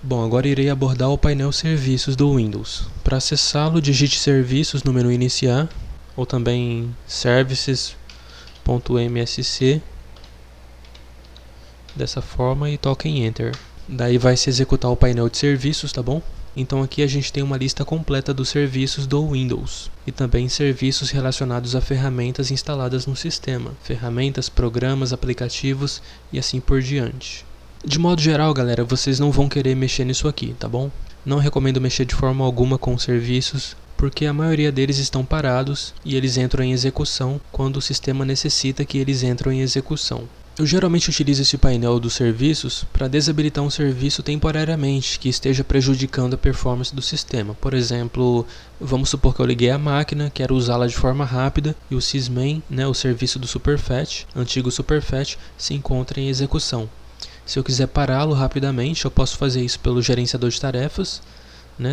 Bom, agora irei abordar o painel Serviços do Windows. Para acessá-lo, digite Serviços no menu Iniciar, ou também Services.msc, dessa forma, e toque em Enter. Daí vai se executar o painel de serviços, tá bom? Então aqui a gente tem uma lista completa dos serviços do Windows e também serviços relacionados a ferramentas instaladas no sistema, ferramentas, programas, aplicativos e assim por diante. De modo geral, galera, vocês não vão querer mexer nisso aqui, tá bom? Não recomendo mexer de forma alguma com serviços, porque a maioria deles estão parados e eles entram em execução quando o sistema necessita que eles entrem em execução. Eu geralmente utilizo esse painel dos serviços para desabilitar um serviço temporariamente que esteja prejudicando a performance do sistema. Por exemplo, vamos supor que eu liguei a máquina, quero usá-la de forma rápida e o sysmain, o serviço do Superfetch, antigo Superfetch, se encontra em execução. Se eu quiser pará-lo rapidamente, eu posso fazer isso pelo gerenciador de tarefas,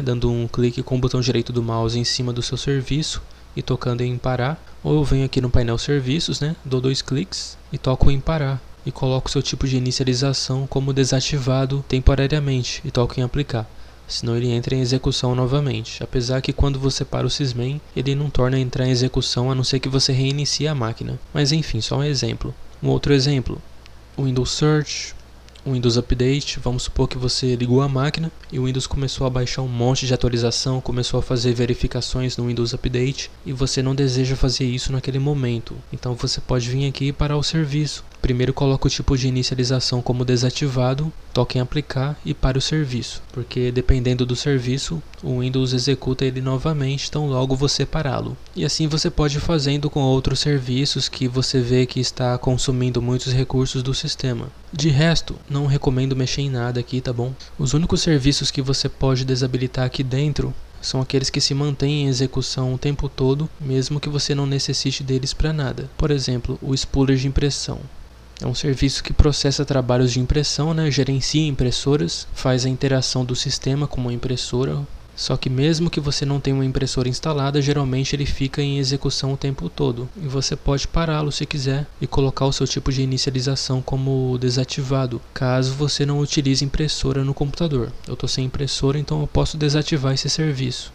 dando um clique com o botão direito do mouse em cima do seu serviço e tocando em parar, ou eu venho aqui no painel serviços, dou 2 cliques e toco em parar e coloco o seu tipo de inicialização como desativado temporariamente e toco em aplicar, senão ele entra em execução novamente, apesar que quando você para o sysmain ele não torna a entrar em execução a não ser que você reinicie a máquina, mas enfim, só um exemplo. Um outro exemplo, o Windows Search, o Windows Update. Vamos supor que você ligou a máquina e o Windows começou a baixar um monte de atualização, começou a fazer verificações no Windows Update e você não deseja fazer isso naquele momento. Então você pode vir aqui e parar o serviço. Primeiro coloca o tipo de inicialização como desativado, toque em aplicar e pare o serviço, porque dependendo do serviço, o Windows executa ele novamente, então logo você pará-lo. E assim você pode ir fazendo com outros serviços que você vê que está consumindo muitos recursos do sistema. De resto, não recomendo mexer em nada aqui, tá bom? Os únicos serviços que você pode desabilitar aqui dentro são aqueles que se mantêm em execução o tempo todo, mesmo que você não necessite deles para nada. Por exemplo, o spooler de impressão. É um serviço que processa trabalhos de impressão, gerencia impressoras, faz a interação do sistema com uma impressora. Só que mesmo que você não tenha uma impressora instalada, geralmente ele fica em execução o tempo todo. E você pode pará-lo se quiser e colocar o seu tipo de inicialização como desativado, caso você não utilize impressora no computador. Eu estou sem impressora, então eu posso desativar esse serviço.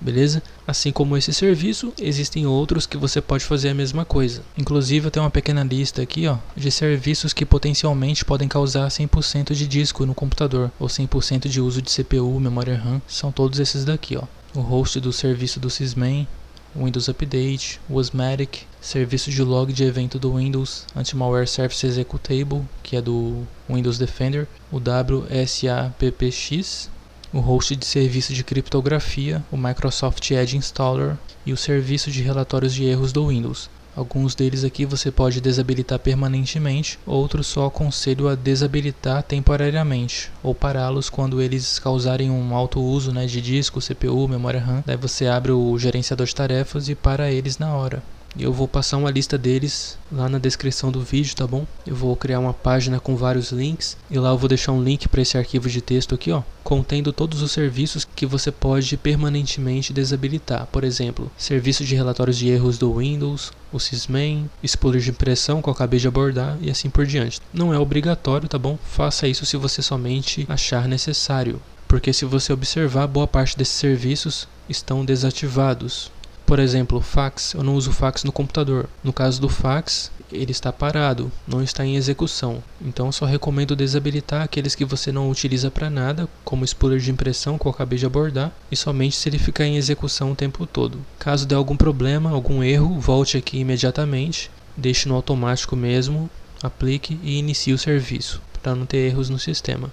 Beleza? Assim como esse serviço, existem outros que você pode fazer a mesma coisa. Inclusive eu tenho uma pequena lista aqui de serviços que potencialmente podem causar 100% de disco no computador, ou 100% de uso de CPU, memória RAM, são todos esses daqui. O host do serviço do sysmain, o Windows Update, o Asthmatic, serviço de log de evento do Windows, Anti-Malware Service Executable, que é do Windows Defender, o WSAPPX, o host de serviço de criptografia, o Microsoft Edge Installer e o serviço de relatórios de erros do Windows. Alguns deles aqui você pode desabilitar permanentemente, outros só aconselho a desabilitar temporariamente, ou pará-los quando eles causarem um alto uso de disco, CPU, memória RAM. Daí você abre o gerenciador de tarefas e para eles na hora. Eu vou passar uma lista deles lá na descrição do vídeo, tá bom? Eu vou criar uma página com vários links e lá eu vou deixar um link para esse arquivo de texto aqui, contendo todos os serviços que você pode permanentemente desabilitar. Por exemplo, serviço de relatórios de erros do Windows, o sysmain, spooler de impressão que eu acabei de abordar e assim por diante. Não é obrigatório, tá bom? Faça isso se você somente achar necessário, porque se você observar, boa parte desses serviços estão desativados. Por exemplo, fax, eu não uso fax no computador. No caso do fax, ele está parado, não está em execução. Então eu só recomendo desabilitar aqueles que você não utiliza para nada, como o spooler de impressão que eu acabei de abordar, e somente se ele ficar em execução o tempo todo. Caso dê algum problema, algum erro, volte aqui imediatamente, deixe no automático mesmo, aplique e inicie o serviço, para não ter erros no sistema.